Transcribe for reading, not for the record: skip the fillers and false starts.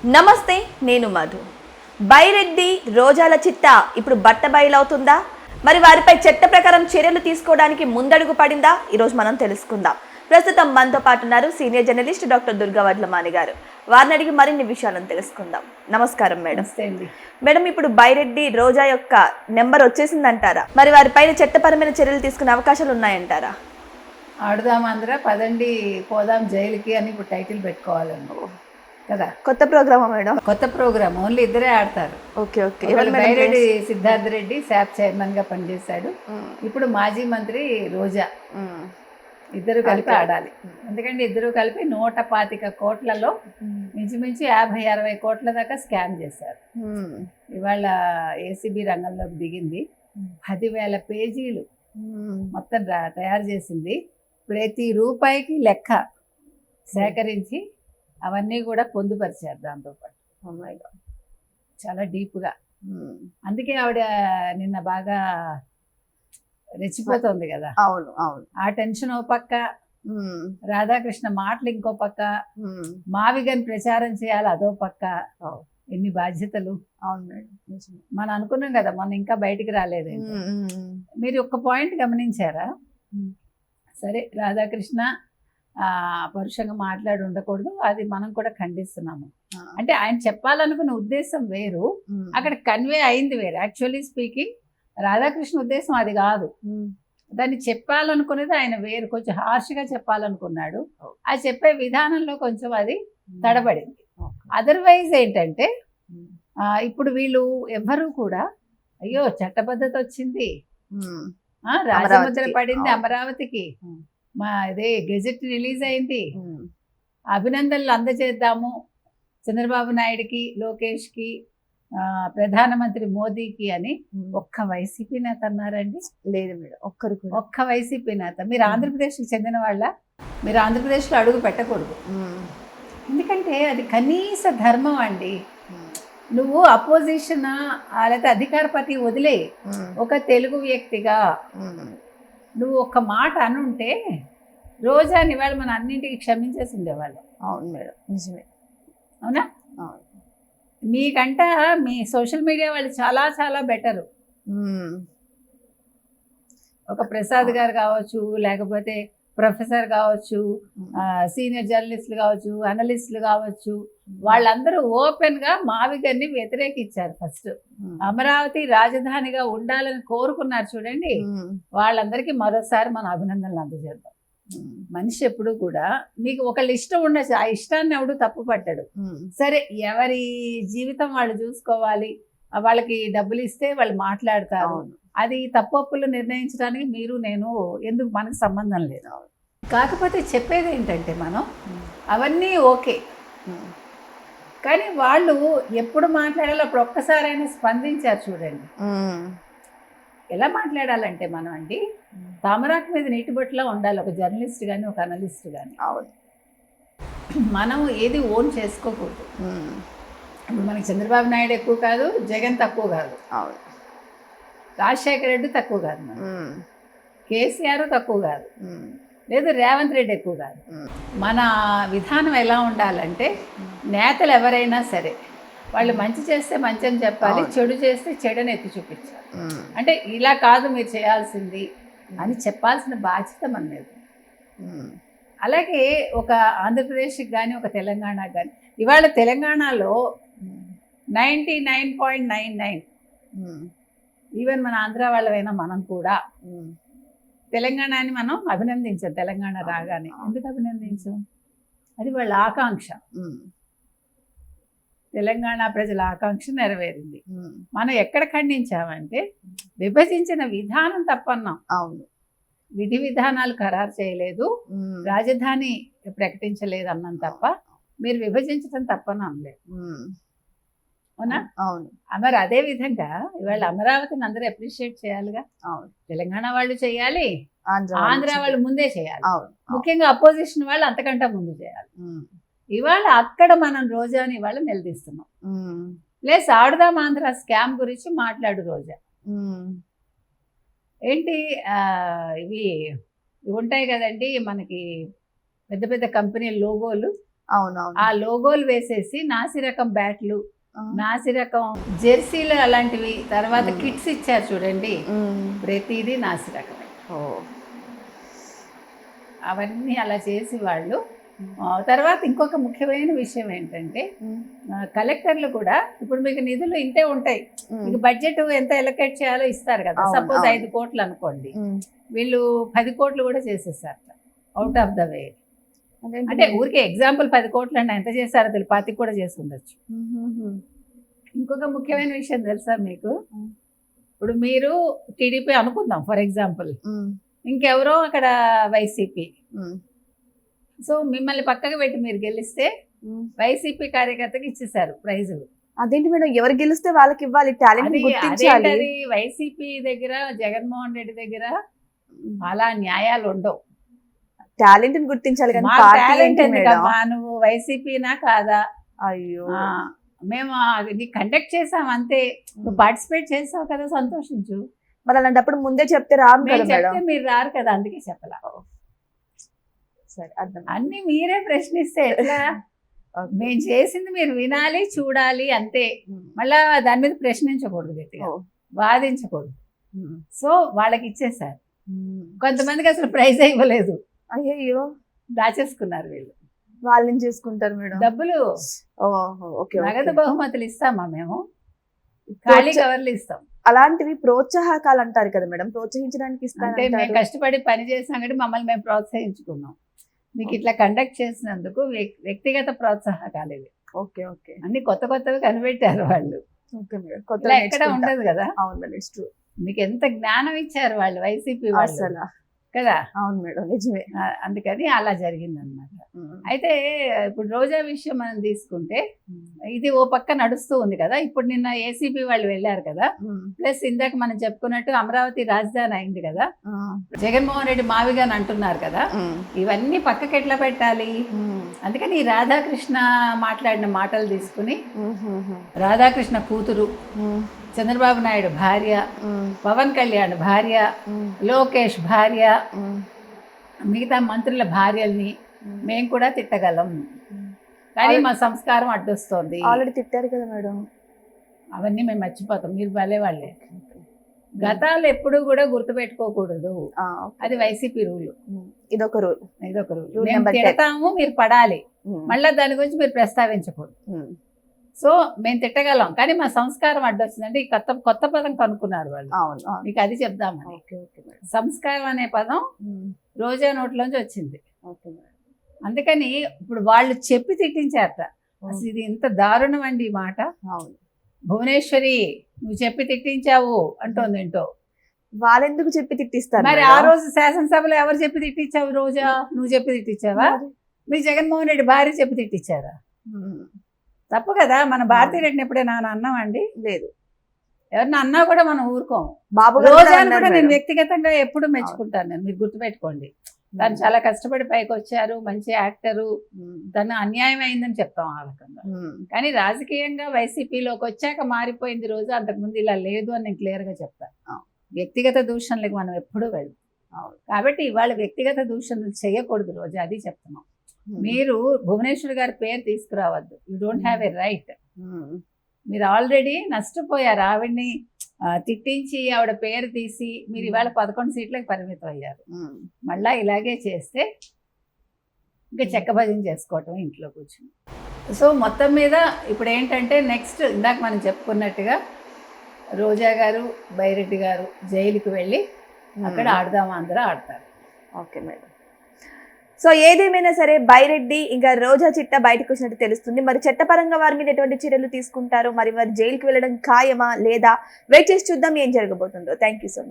నమస్తే, నేను మధు. బైరెడ్డి రోజాల చిట్టా ఇప్పుడు బట్టబయలవుతుందా? మరి వారిపై చట్ట ప్రకారం చర్యలు తీసుకోవడానికి ముందడుగు పడిందా? ఈరోజు మనం తెలుసుకుందాం. ప్రస్తుతం మనతో పాటు ఉన్నారు senior journalist doctor Durga Vadlamani గారు. వారిని అడిగి మరిన్ని విషయాలను తెలుసుకుందాం. నమస్కారం మేడం. మేడం, ఇప్పుడు బైరెడ్డి రోజా యొక్క నెంబర్ వచ్చేసిందంటారా? మరి వారిపైన చట్టపరమైన చర్యలు తీసుకునే అవకాశాలు ఉన్నాయంటారా? ఆడుదామందరా పదండి పోదాం జైలుకి అని ఇప్పుడు టైటిల్ పెట్టుకోవాలండి కదా. కొత్త ప్రోగ్రామా మేడం? కొత్త ప్రోగ్రామ్, ఓన్లీ ఇద్దరే ఆడతారు. Okay okay. Byreddy Siddhartha Reddy SAAP chairman గా పనిచేశాడు. ఇప్పుడు మాజీ మంత్రి రోజా, ఇద్దరు కలిపి ఆడాలి. ఎందుకంటే ఇద్దరు కలిపి 125 కోట్లలో మించుమించు 50-60 కోట్ల దాకా స్కామ్ చేశారు. ఇవాళ ఏసీబీ రంగంలోకి దిగింది. 10,000 పేజీలు మొత్తం తయారు చేసింది. ప్రతి రూపాయికి లెక్క సేకరించి అవన్నీ కూడా పొందుపరిచారు దాంతోపాటు. చాలా డీప్గా. అందుకే ఆవిడ నిన్న బాగా రెచ్చిపోతుంది కదా. అవును అవును. ఆ టెన్షన్ ఓ పక్క, రాధాకృష్ణ మాటలు ఇంకో పక్క, మావిగన్ ప్రచారం చేయాలి అదో పక్క. ఎన్ని బాధ్యతలు. అవును మేడం. మనం అనుకున్నాం కదా, మొన్న ఇంకా బయటికి రాలేదు. మీరు ఒక్క పాయింట్ గమనించారా? సరే, రాధాకృష్ణ పరుషంగా మాట్లాడి ఉండకూడదు, అది మనం కూడా ఖండిస్తున్నాము. అంటే ఆయన చెప్పాలనుకున్న ఉద్దేశం వేరు, అక్కడ కన్వే అయింది వేరు. యాక్చువల్లీ స్పీకింగ్ రాధాకృష్ణ ఉద్దేశం అది కాదు. దాన్ని చెప్పాలనుకునేది ఆయన వేరు, కొంచెం హార్ష్గా చెప్పాలనుకున్నాడు. అది చెప్పే విధానంలో కొంచెం అది తడబడింది. అదర్వైజ్ ఏంటంటే ఇప్పుడు వీళ్ళు ఎవ్వరూ కూడా అయ్యో చట్టబద్ధత వచ్చింది, రాజముద్ర పడింది అమరావతికి, మా ఇదే గెజెట్ రిలీజ్ అయింది, అభినందనలు అందజేద్దాము చంద్రబాబు నాయుడికి, లోకేష్కి, ప్రధానమంత్రి మోదీకి అని ఒక్క వైసీపీ నేత అన్నారండి? లేదు మేడం, ఒక్క వైసీపీ నేత. మీరు ఆంధ్రప్రదేశ్కి చెందిన వాళ్ళ? మీరు ఆంధ్రప్రదేశ్లో అడుగు పెట్టకూడదు. ఎందుకంటే అది కనీస ధర్మం అండి. నువ్వు అపోజిషన్ లేకపోతే అధికార పార్టీ వదిలే, ఒక తెలుగు వ్యక్తిగా నువ్వు ఒక్క మాట అనుంటే రోజాని వాళ్ళు మన అన్నింటికి క్షమించేసి ఉండేవాళ్ళం. అవును మేడం, నిజమే. అవునా? మీకంట మీ సోషల్ మీడియా వాళ్ళు చాలా చాలా బెటరు. ఒక ప్రసాద్ గారు కావచ్చు, లేకపోతే ప్రొఫెసర్ కావచ్చు, సీనియర్ జర్నలిస్టులు కావచ్చు, అనలిస్టులు కావచ్చు, వాళ్ళందరూ ఓపెన్గా మావిగన్ని వ్యతిరేకించారు. ఫస్ట్ అమరావతి రాజధానిగా ఉండాలని కోరుకున్నారు చూడండి, వాళ్ళందరికీ మరోసారి మన అభినందనలు అందజేద్దాం. మనిషి ఎప్పుడు కూడా మీకు ఒకళ్ళు ఇష్టం ఉండొచ్చు, ఆ ఇష్టాన్ని ఎవడు తప్పు పట్టాడు. సరే, ఎవరి జీవితం వాళ్ళు చూసుకోవాలి, వాళ్ళకి డబ్బులు ఇస్తే వాళ్ళు మాట్లాడతారు. అది తప్పొప్పులు నిర్ణయించడానికి మీరు నేను ఎందుకు, మనకు సంబంధం లేదు. కాకపోతే చెప్పేది ఏంటంటే మనం అవన్నీ ఓకే, కానీ వాళ్ళు ఎప్పుడు మాట్లాడాలో అప్పుడు ఒక్కసారైనా స్పందించారు చూడండి. ఎలా మాట్లాడాలంటే మనం అండి, తామరాకు మీద నీటి బొట్టులా ఉండాలి ఒక జర్నలిస్ట్ కానీ, ఒక అనలిస్ట్ కానీ. మనం ఏది ఓన్ చేసుకోకూడదు. ఇప్పుడు మనకి చంద్రబాబు నాయుడు ఎక్కువ కాదు, జగన్ తక్కువ కాదు, రాజశేఖర రెడ్డి తక్కువ కాదు, కేసీఆర్ తక్కువ కాదు, లేదు రేవంత్ రెడ్డి ఎక్కువ కాదు. మన విధానం ఎలా ఉండాలంటే, నేతలు ఎవరైనా సరే వాళ్ళు మంచి చేస్తే మంచి అని చెప్పాలి, చెడు చేస్తే చెడుని ఎత్తి చూపించాలి. అంటే ఇలా కాదు మీరు చేయాల్సింది అని చెప్పాల్సిన బాధ్యత మన మీద. అలాగే ఒక ఆంధ్రప్రదేశ్కి కానీ, ఒక తెలంగాణకి కానీ, ఇవాళ తెలంగాణలో 99.99 ఈవెన్ మన ఆంధ్ర వాళ్ళైనా మనం కూడా తెలంగాణని మనం అభినందించాం. తెలంగాణ రాగానే ఎందుకు అభినందించాం? అది వాళ్ళ ఆకాంక్ష. తెలంగాణ ప్రజల ఆకాంక్ష నెరవేరింది. మనం ఎక్కడ ఖండించామంటే విభజించిన విధానం తప్పన్నాం. అవును, విధి విధానాలు ఖరారు చేయలేదు, రాజధాని ప్రకటించలేదు అన్నాం తప్ప మీరు విభజించడం తప్పని అనలేదు. అవునా? అవును. మరి అదే విధంగా ఇవాళ అమరావతిని అందరూ అప్రిషియేట్ చేయాలిగా. అవును, తెలంగాణ వాళ్ళు చేయాలి, ఆంధ్ర వాళ్ళు ముందే చేయాలి, ముఖ్యంగా అపోజిషన్ వాళ్ళు అంతకంటే ముందు చేయాలి. ఇవాళ అక్కడ మనం రోజాని ఇవాళ నిలదీస్తున్నాం. ప్లస్ ఆడుదాం ఆంధ్ర స్కామ్ గురించి మాట్లాడు రోజా. ఏంటి ఇవి ఉంటాయి కదండి మనకి పెద్ద పెద్ద కంపెనీ లోగోలు, అవునవును. ఆ లోగోలు వేసేసి నాసిరకం బ్యాట్లు, నాసిరకం జెర్సీలు అలాంటివి, తర్వాత కిట్స్ ఇచ్చారు చూడండి, ప్రతిదీ నాసిరకమే. అవన్నీ అలా చేసి వాళ్ళు తర్వాత ఇంకొక ముఖ్యమైన విషయం ఏంటంటే కలెక్టర్లు కూడా ఇప్పుడు మీకు నిధులు ఇంతే ఉంటాయి, మీకు బడ్జెట్ ఎంత ఎలకేట్ చేయాలో ఇస్తారు కదా. సపోజ్ 5 కోట్లు అనుకోండి, వీళ్ళు 10 కోట్లు కూడా చేసేసారు అవుట్ ఆఫ్ ద వే. అంటే ఊరికే ఎగ్జాంపుల్ 10 కోట్లు అంటే ఎంత చేశారో తెలియదు, 25 కూడా చేసి ఉండొచ్చు. ఇంకొక ముఖ్యమైన విషయం తెలుసా మీకు, ఇప్పుడు మీరు టీడీపీ అనుకుందాం ఫర్ ఎగ్జాంపుల్, ఇంకెవరో అక్కడ వైసీపీ, సో మిమ్మల్ని పక్కకు పెట్టి మీరు గెలిస్తే వైసీపీ కార్యకర్తకి ఇచ్చేసారు ప్రైజులు. అదేంటి మేడం, ఎవరు గెలిస్తే వాళ్ళకి ఇవ్వాలి, టాలెంట్ గుర్తించాలి. అది వైసీపీ దగ్గర, జగన్మోహన్ రెడ్డి దగ్గర అలా న్యాయాలు ఉండవు. టాలెంట్ గుర్తించాలి కానీ నువ్వు వైసీపీనా కాదా, అయ్యో మేము అది కండక్ట్ చేసాం అంతే, నువ్వు పార్టిసిపేట్ చేసావు కదా, సంతోషించు. మరి అలాంటప్పుడు ముందే చెప్తే రాము కదా చెప్తే మీరు రారు కదా, అందుకే చెప్పలా. సరే, అర్థం. అన్ని మీరే ప్రశ్నిస్తే ఎట్లా? మేము చేసింది మీరు వినాలి, చూడాలి అంతే. మళ్ళా దాని మీద ప్రశ్నించకూడదు, గట్టిగా వాదించకూడదు. సో వాళ్ళకి ఇచ్చేసారు. కొంతమందికి అసలు ప్రైజ్ ఇవ్వలేదు, అయ్యో దాచేసుకున్నారు వీళ్ళు. వాళ్ళని చేసుకుంటారు మేడం డబ్బులు. నగదు బహుమతులు ఇస్తామా మేము, ఖాళీ కవర్లు ఇస్తాం. అలాంటివి ప్రోత్సాహకాలు అంటారు కదా మేడం, ప్రోత్సహించడానికి ఇస్తాం. అంటే మేము కష్టపడి పని చేసాం కాబట్టి మమ్మల్ని మేము ప్రోత్సహించుకున్నాం. మీకు ఇట్లా కండక్ట్ చేసినందుకు వ్యక్తిగత ప్రోత్సాహకాలు ఇవి. ఓకే ఓకే, అన్ని కొత్త కొత్తవి కనిపెట్టారు వాళ్ళు. ఎక్కడ ఉండదు కదా. అవును మేడం, మీకు ఎంత జ్ఞానం ఇచ్చారు వాళ్ళు, వైసీపీ వాళ్ళు కదా. అవును మేడం, నిజమే. అందుకని అలా జరిగిందనమాట. అయితే ఇప్పుడు రోజా విషయం మనం తీసుకుంటే ఇది ఓ పక్క నడుస్తూ ఉంది కదా. ఇప్పుడు నిన్న ఏసీబీ వాళ్ళు వెళ్ళారు కదా, ప్లస్ ఇందాక మనం చెప్పుకున్నట్టు అమరావతి రాజధాని అయింది కదా, జగన్మోహన్ రెడ్డి మావిగా అంటున్నారు కదా. ఇవన్నీ పక్కకి ఎట్లా పెట్టాలి, అందుకని ఈ రాధాకృష్ణ మాట్లాడిన మాటలు తీసుకుని, రాధాకృష్ణ కూతురు, చంద్రబాబు నాయుడు భార్య, పవన్ కళ్యాణ్ భార్య, లోకేష్ భార్య, మిగతా మంత్రుల భార్యల్ని మేము కూడా తిట్టగలం, కానీ మా సంస్కారం అడ్డొస్తోంది. ఆల్రెడీ తిట్టారు కదా మేడం. అవన్నీ మేము మర్చిపోతాం, మీరు భలే వాళ్ళే. గతాలు ఎప్పుడు కూడా గుర్తుపెట్టుకోకూడదు, అది వైసీపీ రూల్. ఇదొక రూల్. మేము తిడతాము, మీరు పడాలి, మళ్ళీ దాని గురించి మీరు ప్రస్తావించకూడదు. సో మేము తిట్టగలం, కానీ మా సంస్కారం అడ్డొచ్చిందంటే ఈ కొత్త పదం కనుక్కున్నారు వాళ్ళు. మీకు అది చెప్దామని. సంస్కారం అనే పదం రోజా నోట్లోంచి వచ్చింది. అందుకని ఇప్పుడు వాళ్ళు చెప్పి తిట్టించారట. అసలు ఇది ఇంత దారుణం అండి ఈ మాట. భువనేశ్వరి నువ్వు చెప్పి తిట్టించావు అంటోంది ఏంటో. వాళ్ళెందుకు చెప్పి తిట్టిస్తారు మరి? ఆ రోజు శాసనసభలో ఎవరు చెప్పి తిట్టించావు? రోజా నువ్వు చెప్పి తిట్టించావా? మీ జగన్మోహన్ రెడ్డి భార్య చెప్పి తిట్టించారా? తప్పు కదా. మన భారతీ రెడ్డిని ఎప్పుడైనా అన్నామండి? లేదు. ఎవరిని అన్నా కూడా మనం ఊరుకోము. బాబు రోజాను కూడా నేను వ్యక్తిగతంగా ఎప్పుడు మెచ్చుకుంటాను నేను, మీరు గుర్తుపెట్టుకోండి. తను చాలా కష్టపడి పైకి వచ్చారు, మంచి యాక్టరు, తను అన్యాయం అయిందని చెప్తాం ఆ రకంగా. కానీ రాజకీయంగా వైసీపీలోకి వచ్చాక మారిపోయింది రోజా, అంతకుముందు ఇలా లేదు అని నేను క్లియర్గా చెప్తాను. వ్యక్తిగత దూషణలకు మనం ఎప్పుడూ వెళ్ళం. కాబట్టి ఇవాళ వ్యక్తిగత దూషణలు చేయకూడదు రోజా, అది చెప్తున్నాం. మీరు భువనేశ్వర్ గారి పేరు తీసుకురావద్దు, you don't have a right. మీరు ఆల్రెడీ నష్టపోయారు, ఆవిడ్ని తిట్టించి ఆవిడ పేరు తీసి మీరు ఇవాళ 11 సీట్లకు పరిమితం అయ్యారు. మళ్ళా ఇలాగే చేస్తే ఇంకా చెక్కభజన చేసుకోవటం ఇంట్లో కూర్చుని. సో మొత్తం మీద ఇప్పుడు ఏంటంటే నెక్స్ట్ ఇందాక మనం చెప్పుకున్నట్టుగా రోజా గారు, బైరెడ్డి గారు జైలుకి వెళ్ళి అక్కడ ఆడదామా అందరూ ఆడతారు. Okay madam. సో ఏదేమైనా సరే బైరెడ్డి ఇంకా రోజా చిట్టా బయటకు వచ్చినట్టు తెలుస్తుంది. మరి చట్టపరంగా వారి మీద ఎటువంటి చర్యలు తీసుకుంటారో, మరి వారు జైలుకి వెళ్ళడం ఖాయమా లేదా, వెయిట్ చేసి చూద్దాం ఏం జరగబోతుందో. Thank you so much.